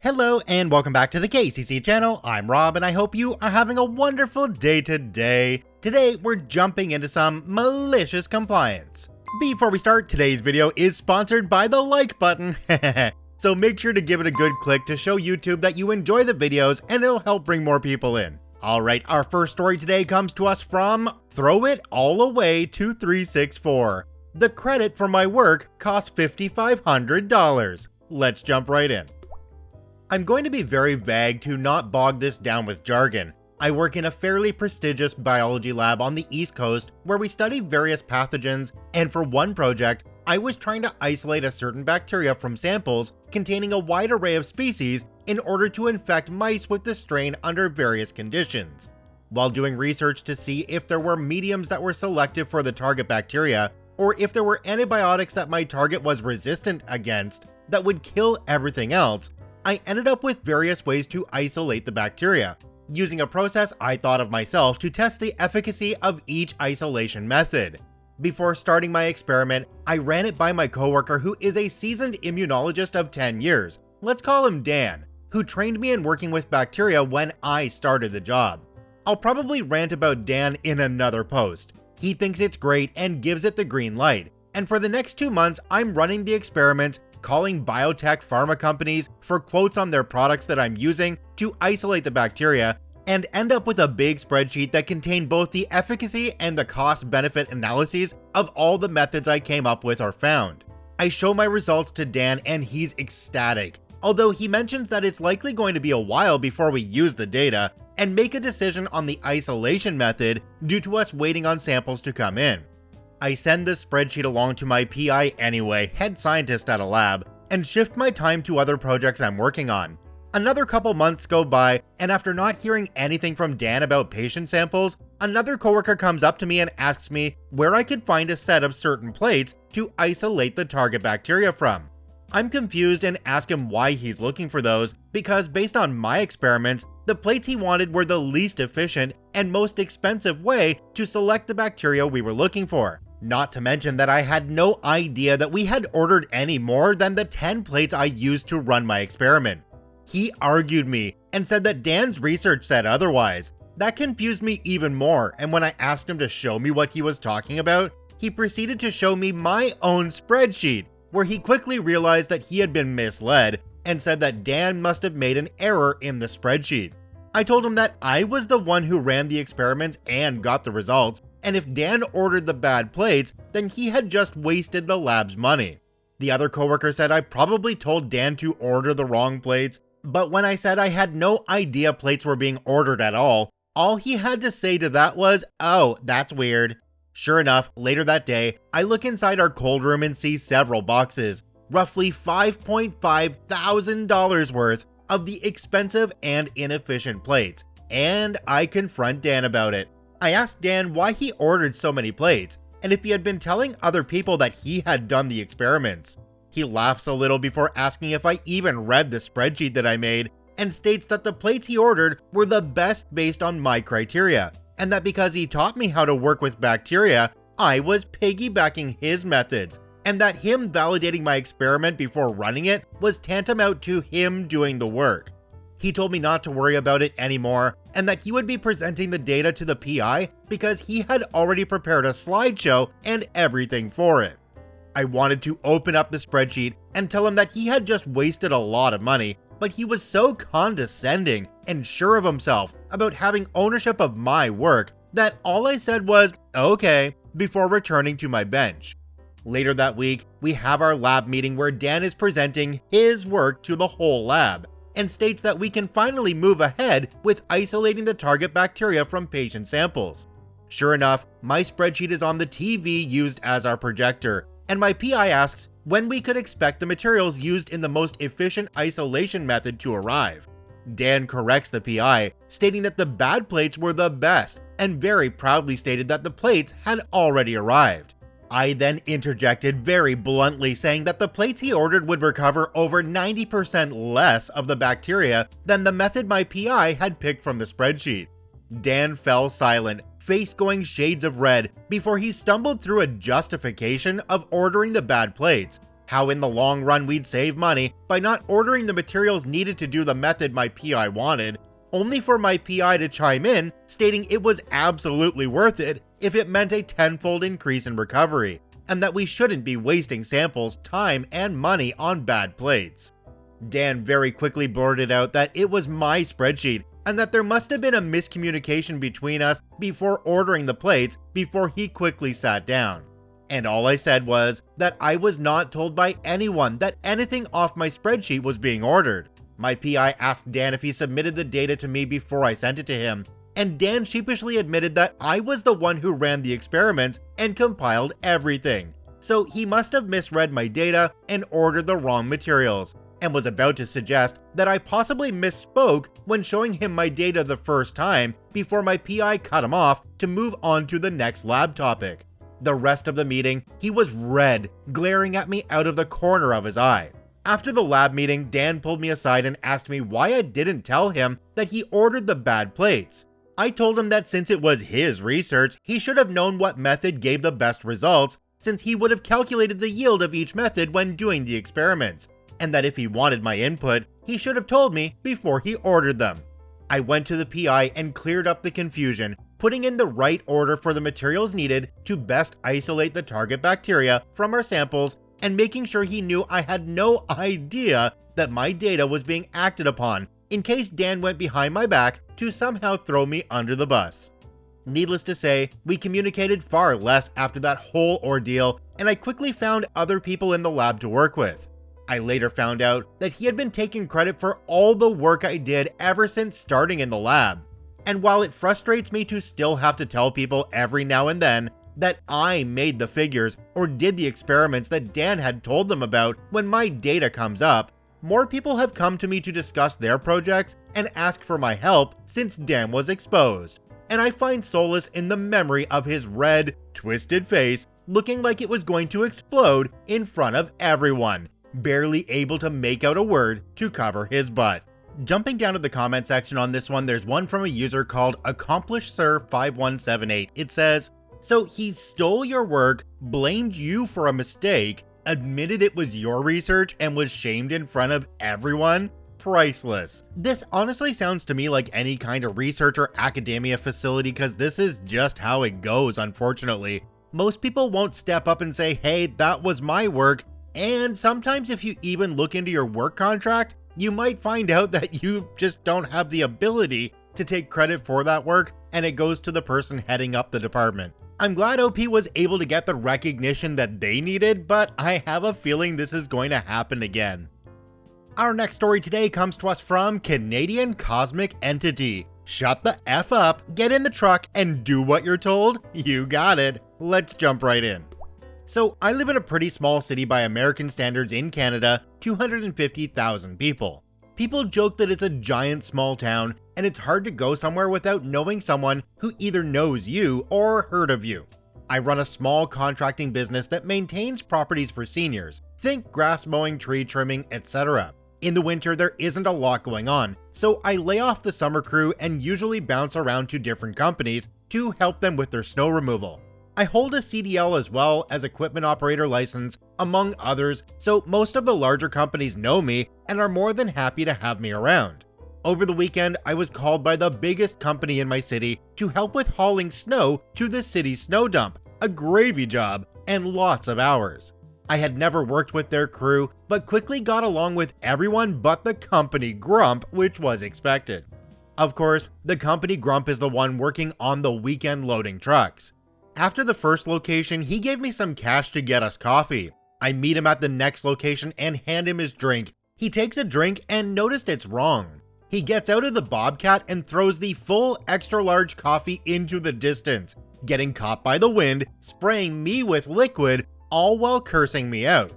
Hello and welcome back to the KCC channel. I'm Rob and I hope you are having a wonderful day today. Today we're jumping into some malicious compliance. Before we start, today's video is sponsored by the like button. So make sure to give it a good click to show YouTube that you enjoy the videos and it'll help bring more people in. Alright, our first story today comes to us from Throw It All Away 2364. The credit for my work cost $5,500. Let's jump right in. I'm going to be very vague to not bog this down with jargon. I work in a fairly prestigious biology lab on the East Coast where we study various pathogens, and for one project, I was trying to isolate a certain bacteria from samples containing a wide array of species in order to infect mice with the strain under various conditions. While doing research to see if there were mediums that were selective for the target bacteria, or if there were antibiotics that my target was resistant against that would kill everything else, I ended up with various ways to isolate the bacteria, using a process I thought of myself to test the efficacy of each isolation method. Before starting my experiment, I ran it by my coworker who is a seasoned immunologist of 10 years, let's call him Dan, who trained me in working with bacteria when I started the job. I'll probably rant about Dan in another post. He thinks it's great and gives it the green light, and for the next 2 months I'm running the experiments, calling biotech pharma companies for quotes on their products that I'm using to isolate the bacteria, and end up with a big spreadsheet that contained both the efficacy and the cost-benefit analyses of all the methods I came up with or found. I show my results to Dan and he's ecstatic, although he mentions that it's likely going to be a while before we use the data and make a decision on the isolation method due to us waiting on samples to come in. I send this spreadsheet along to my PI anyway, head scientist at a lab, and shift my time to other projects I'm working on. Another couple months go by, and after not hearing anything from Dan about patient samples, another coworker comes up to me and asks me where I could find a set of certain plates to isolate the target bacteria from. I'm confused and ask him why he's looking for those, because based on my experiments, the plates he wanted were the least efficient and most expensive way to select the bacteria we were looking for. Not to mention that I had no idea that we had ordered any more than the 10 plates I used to run my experiment. He argued me and said that Dan's research said otherwise. That confused me even more, and when I asked him to show me what he was talking about, he proceeded to show me my own spreadsheet, where he quickly realized that he had been misled and said that Dan must have made an error in the spreadsheet. I told him that I was the one who ran the experiments and got the results, and if Dan ordered the bad plates, then he had just wasted the lab's money. The other coworker said I probably told Dan to order the wrong plates, but when I said I had no idea plates were being ordered at all he had to say to that was, "Oh, that's weird." Sure enough, later that day, I look inside our cold room and see several boxes, roughly $5.5 thousand worth of the expensive and inefficient plates, and I confront Dan about it. I asked Dan why he ordered so many plates, and if he had been telling other people that he had done the experiments. He laughs a little before asking if I even read the spreadsheet that I made, and states that the plates he ordered were the best based on my criteria, and that because he taught me how to work with bacteria, I was piggybacking his methods, and that him validating my experiment before running it was tantamount to him doing the work. He told me not to worry about it anymore, and that he would be presenting the data to the PI because he had already prepared a slideshow and everything for it. I wanted to open up the spreadsheet and tell him that he had just wasted a lot of money, but he was so condescending and sure of himself about having ownership of my work that all I said was, "Okay," before returning to my bench. Later that week, we have our lab meeting where Dan is presenting his work to the whole lab, and states that we can finally move ahead with isolating the target bacteria from patient samples. Sure enough, my spreadsheet is on the TV used as our projector, and my PI asks when we could expect the materials used in the most efficient isolation method to arrive. Dan corrects the PI, stating that the bad plates were the best, and very proudly stated that the plates had already arrived. I then interjected very bluntly, saying that the plates he ordered would recover over 90% less of the bacteria than the method my PI had picked from the spreadsheet. Dan fell silent, face going shades of red, before he stumbled through a justification of ordering the bad plates, how in the long run we'd save money by not ordering the materials needed to do the method my PI wanted, only for my PI to chime in stating it was absolutely worth it if it meant a tenfold increase in recovery, and that we shouldn't be wasting samples, time, and money on bad plates. Dan very quickly blurted out that it was my spreadsheet and that there must have been a miscommunication between us before ordering the plates before he quickly sat down. And all I said was that I was not told by anyone that anything off my spreadsheet was being ordered. My PI asked Dan if he submitted the data to me before I sent it to him, and Dan sheepishly admitted that I was the one who ran the experiments and compiled everything. So he must have misread my data and ordered the wrong materials, and was about to suggest that I possibly misspoke when showing him my data the first time before my PI cut him off to move on to the next lab topic. The rest of the meeting, he was red, glaring at me out of the corner of his eye. After the lab meeting, Dan pulled me aside and asked me why I didn't tell him that he ordered the bad plates. I told him that since it was his research, he should have known what method gave the best results, since he would have calculated the yield of each method when doing the experiments, and that if he wanted my input, he should have told me before he ordered them. I went to the PI and cleared up the confusion, putting in the right order for the materials needed to best isolate the target bacteria from our samples, and making sure he knew I had no idea that my data was being acted upon in case Dan went behind my back to somehow throw me under the bus. Needless to say, we communicated far less after that whole ordeal, and I quickly found other people in the lab to work with. I later found out that he had been taking credit for all the work I did ever since starting in the lab. And while it frustrates me to still have to tell people every now and then that I made the figures or did the experiments that Dan had told them about when my data comes up, more people have come to me to discuss their projects and ask for my help since Dan was exposed. And I find solace in the memory of his red, twisted face looking like it was going to explode in front of everyone, barely able to make out a word to cover his butt. Jumping down to the comment section on this one, there's one from a user called AccomplishedSir5178. It says, "So he stole your work, blamed you for a mistake, admitted it was your research, and was shamed in front of everyone? Priceless." This honestly sounds to me like any kind of research or academia facility, because this is just how it goes, unfortunately. Most people won't step up and say, hey, that was my work, and sometimes if you even look into your work contract, you might find out that you just don't have the ability to take credit for that work, and it goes to the person heading up the department. I'm glad OP was able to get the recognition that they needed, but I have a feeling this is going to happen again. Our next story today comes to us from CanadianCosmicEntity. Shut the F up, get in the truck, and do what you're told? You got it. Let's jump right in. So, I live in a pretty small city by American standards in Canada, 250,000 people. People joke that it's a giant small town, and it's hard to go somewhere without knowing someone who either knows you or heard of you. I run a small contracting business that maintains properties for seniors. Think grass mowing, tree trimming, etc. In the winter, there isn't a lot going on, so I lay off the summer crew and usually bounce around to different companies to help them with their snow removal. I hold a CDL as well as equipment operator license, among others, so most of the larger companies know me and are more than happy to have me around. Over the weekend, I was called by the biggest company in my city to help with hauling snow to the city's snow dump, a gravy job, and lots of hours. I had never worked with their crew, but quickly got along with everyone but the company grump, which was expected. Of course, the company grump is the one working on the weekend loading trucks. After the first location, he gave me some cash to get us coffee. I meet him at the next location and hand him his drink. He takes a drink and noticed it's wrong. He gets out of the Bobcat and throws the full extra large coffee into the distance, getting caught by the wind, spraying me with liquid, all while cursing me out.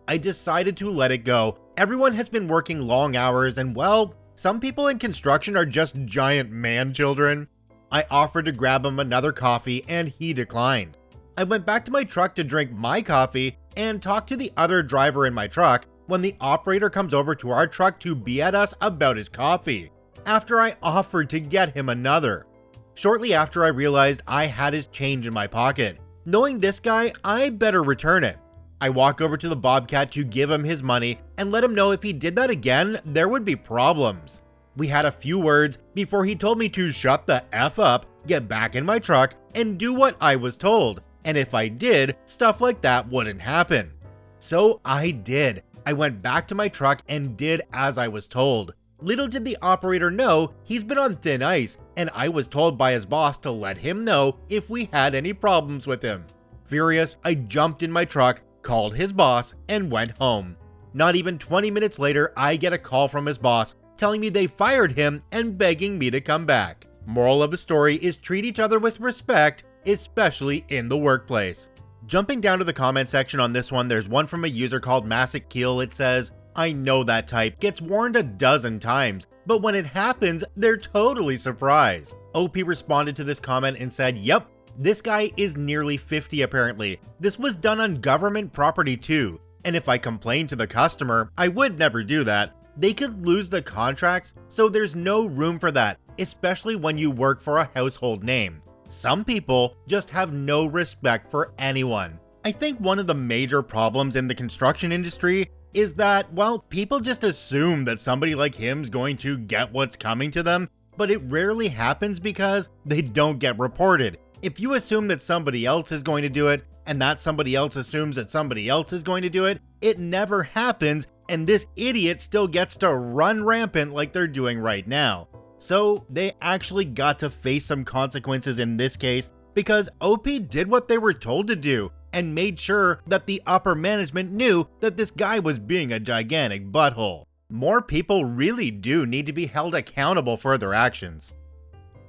I decided to let it go. Everyone has been working long hours and well, some people in construction are just giant man children. I offered to grab him another coffee and he declined. I went back to my truck to drink my coffee and talk to the other driver in my truck when the operator comes over to our truck to be at us about his coffee, after I offered to get him another. Shortly after, I realized I had his change in my pocket. Knowing this guy, I better return it. I walk over to the Bobcat to give him his money and let him know if he did that again, there would be problems. We had a few words before he told me to shut the F up, get back in my truck, and do what I was told. And if I did, stuff like that wouldn't happen. So I did. I went back to my truck and did as I was told. Little did the operator know he's been on thin ice, and I was told by his boss to let him know if we had any problems with him. Furious, I jumped in my truck, called his boss, and went home. Not even 20 minutes later, I get a call from his boss telling me they fired him and begging me to come back. Moral of the story is treat each other with respect, especially in the workplace. Jumping down to the comment section on this one, there's one from a user called Masik. It says, I know that type, gets warned a dozen times, but when it happens, they're totally surprised. OP responded to this comment and said, yep, this guy is nearly 50 apparently. This was done on government property too, and if I complained to the customer, I would never do that. They could lose the contracts, so there's no room for that, especially when you work for a household name. Some people just have no respect for anyone. I think one of the major problems in the construction industry is that, well, people just assume that somebody like him's going to get what's coming to them, but it rarely happens because they don't get reported. If you assume that somebody else is going to do it, and that somebody else assumes that somebody else is going to do it, it never happens, and this idiot still gets to run rampant like they're doing right now. So they actually got to face some consequences in this case because OP did what they were told to do and made sure that the upper management knew that this guy was being a gigantic butthole. More people really do need to be held accountable for their actions.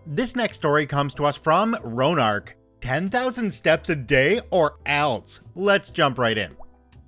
This next story comes to us from ronearc. 10,000 steps a day or else? Let's jump right in.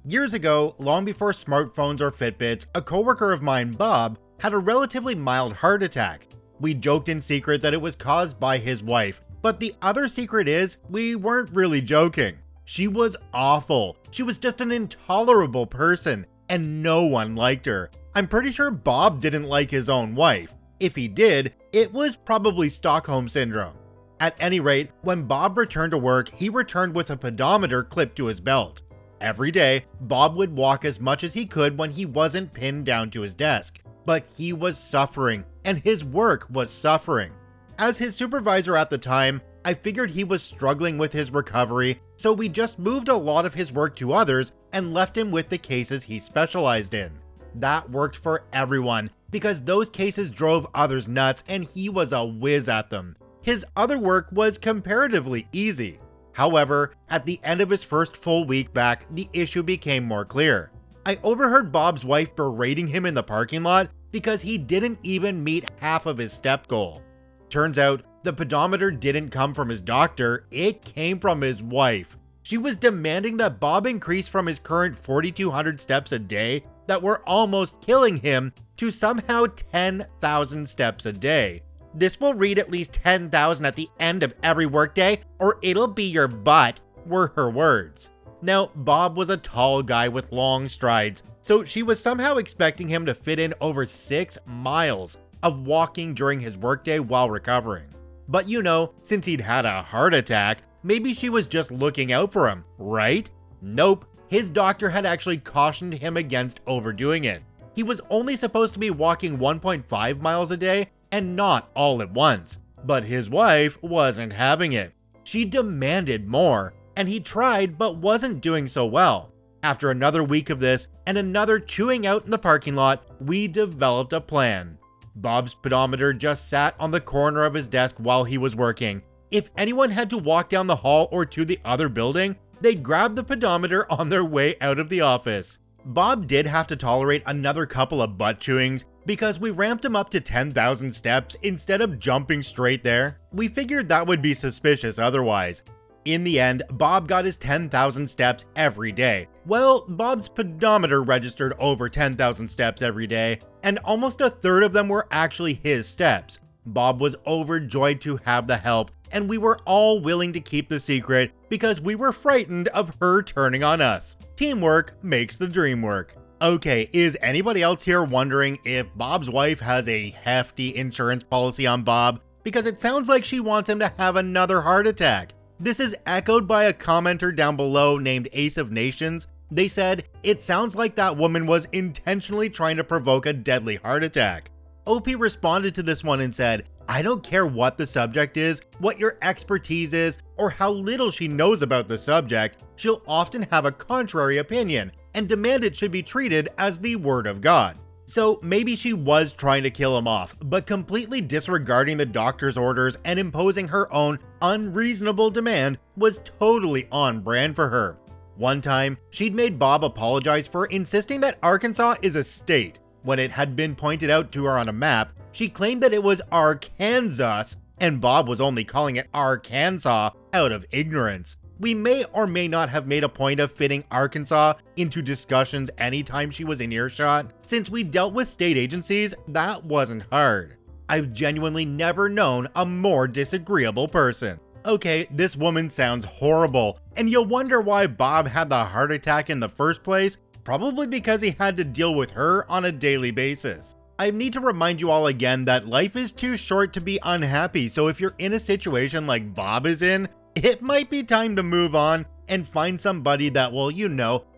Years ago, long before smartphones or Fitbits, a coworker of mine, Bob, had a relatively mild heart attack. We joked in secret that it was caused by his wife, but the other secret is we weren't really joking. She was awful. She was just an intolerable person, and no one liked her. I'm pretty sure Bob didn't like his own wife. If he did, it was probably Stockholm Syndrome. At any rate, when Bob returned to work, he returned with a pedometer clipped to his belt. Every day, Bob would walk as much as he could when he wasn't pinned down to his desk. But he was suffering, and his work was suffering. As his supervisor at the time, I figured he was struggling with his recovery, so we just moved a lot of his work to others and left him with the cases he specialized in. That worked for everyone, because those cases drove others nuts and he was a whiz at them. His other work was comparatively easy. However, at the end of his first full week back, the issue became more clear. I overheard Bob's wife berating him in the parking lot because he didn't even meet half of his step goal. Turns out, the pedometer didn't come from his doctor, it came from his wife. She was demanding that Bob increase from his current 4,200 steps a day that were almost killing him to somehow 10,000 steps a day. This will read at least 10,000 at the end of every workday, or it'll be your butt, were her words. Now, Bob was a tall guy with long strides, so she was somehow expecting him to fit in over 6 miles of walking during his workday while recovering. But you know, since he'd had a heart attack, maybe she was just looking out for him, right? Nope, his doctor had actually cautioned him against overdoing it. He was only supposed to be walking 1.5 miles a day and not all at once. But his wife wasn't having it. She demanded more, and he tried but wasn't doing so well. After another week of this and another chewing out in the parking lot, we developed a plan. Bob's pedometer just sat on the corner of his desk while he was working. If anyone had to walk down the hall or to the other building, they'd grab the pedometer on their way out of the office. Bob did have to tolerate another couple of butt chewings because we ramped him up to 10,000 steps instead of jumping straight there. We figured that would be suspicious otherwise. In the end, Bob got his 10,000 steps every day. Well, Bob's pedometer registered over 10,000 steps every day, and almost a third of them were actually his steps. Bob was overjoyed to have the help, and we were all willing to keep the secret because we were frightened of her turning on us. Teamwork makes the dream work. Okay, is anybody else here wondering if Bob's wife has a hefty insurance policy on Bob? Because it sounds like she wants him to have another heart attack. This is echoed by a commenter down below named Ace of Nations They said, "It sounds like that woman was intentionally trying to provoke a deadly heart attack." OP responded to this one and said, "I don't care what the subject is, what your expertise is, or how little she knows about the subject, she'll often have a contrary opinion and demand it should be treated as the word of God." So maybe she was trying to kill him off, but completely disregarding the doctor's orders and imposing her own unreasonable demand was totally on brand for her. One time, she'd made Bob apologize for insisting that Arkansas is a state. When it had been pointed out to her on a map, she claimed that it was Arkansas, and Bob was only calling it Arkansas out of ignorance. We may or may not have made a point of fitting Arkansas into discussions anytime she was in earshot. Since we dealt with state agencies, that wasn't hard. I've genuinely never known a more disagreeable person. Okay, this woman sounds horrible, and you'll wonder why Bob had the heart attack in the first place. Probably because he had to deal with her on a daily basis. I need to remind you all again that life is too short to be unhappy, so if you're in a situation like Bob is in, it might be time to move on and find somebody that will,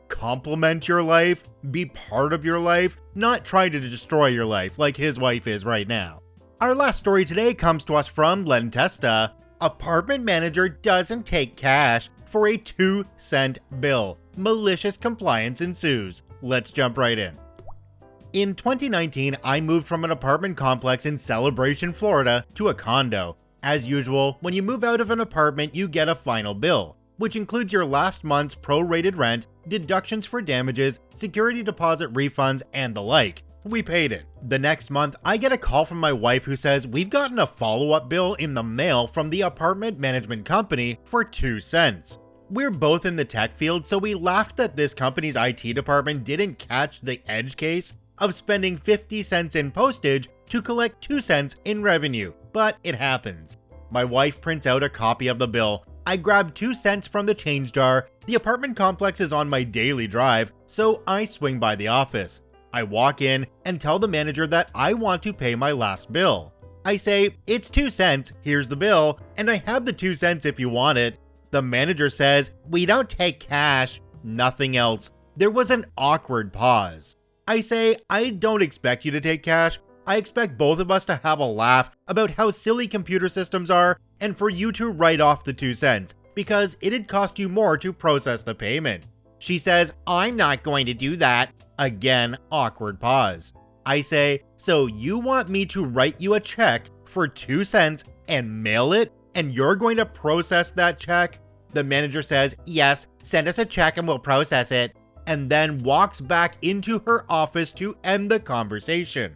complement your life, be part of your life, not try to destroy your life like his wife is right now. Our last story today comes to us from Lentesta. Apartment manager doesn't take cash for a 2-cent bill. Malicious compliance ensues. Let's jump right in. In 2019, I moved from an apartment complex in Celebration, Florida to a condo. As usual, when you move out of an apartment, you get a final bill, which includes your last month's prorated rent, deductions for damages, security deposit refunds, and the like. We paid it. The next month, I get a call from my wife who says we've gotten a follow-up bill in the mail from the apartment management company for 2 cents. We're both in the tech field, so we laughed that this company's IT department didn't catch the edge case of spending 50 cents in postage to collect 2 cents in revenue, but it happens. My wife prints out a copy of the bill. I grab 2 cents from the change jar. The apartment complex is on my daily drive, so I swing by the office. I walk in and tell the manager that I want to pay my last bill. I say, "It's 2 cents, here's the bill, and I have the 2 cents if you want it." The manager says, "We don't take cash." Nothing else. There was an awkward pause. I say, "I don't expect you to take cash. I expect both of us to have a laugh about how silly computer systems are and for you to write off the 2 cents because it'd cost you more to process the payment." She says, "I'm not going to do that." Again, awkward pause. I say, "So you want me to write you a check for 2 cents and mail it, and you're going to process that check?" The manager says, "Yes, send us a check and we'll process it," and then walks back into her office to end the conversation.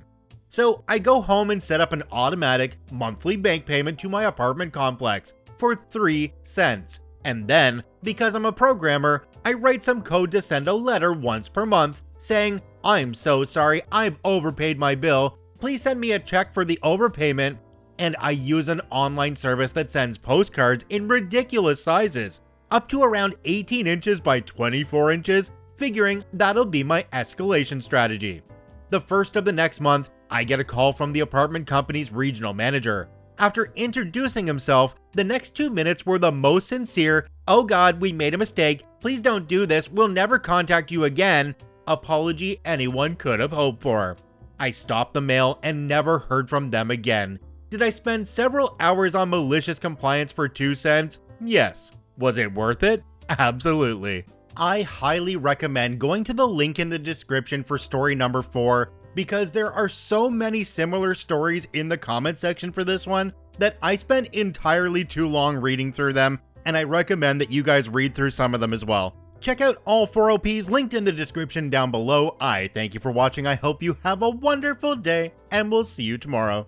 So I go home and set up an automatic monthly bank payment to my apartment complex for 3 cents. And then, because I'm a programmer, I write some code to send a letter once per month saying, "I'm so sorry, I've overpaid my bill. Please send me a check for the overpayment." And I use an online service that sends postcards in ridiculous sizes, up to around 18 inches by 24 inches, figuring that'll be my escalation strategy. The first of the next month, I get a call from the apartment company's regional manager. After introducing himself, the next 2 minutes were the most sincere, "Oh God, we made a mistake. Please don't do this. We'll never contact you again" apology anyone could have hoped for. I stopped the mail and never heard from them again. Did I spend several hours on malicious compliance for 2 cents? Yes. Was it worth it? Absolutely. I highly recommend going to the link in the description for story number 4 because there are so many similar stories in the comment section for this one that I spent entirely too long reading through them, and I recommend that you guys read through some of them as well. Check out all 4 OPs linked in the description down below. I thank you for watching. I hope you have a wonderful day, and we'll see you tomorrow.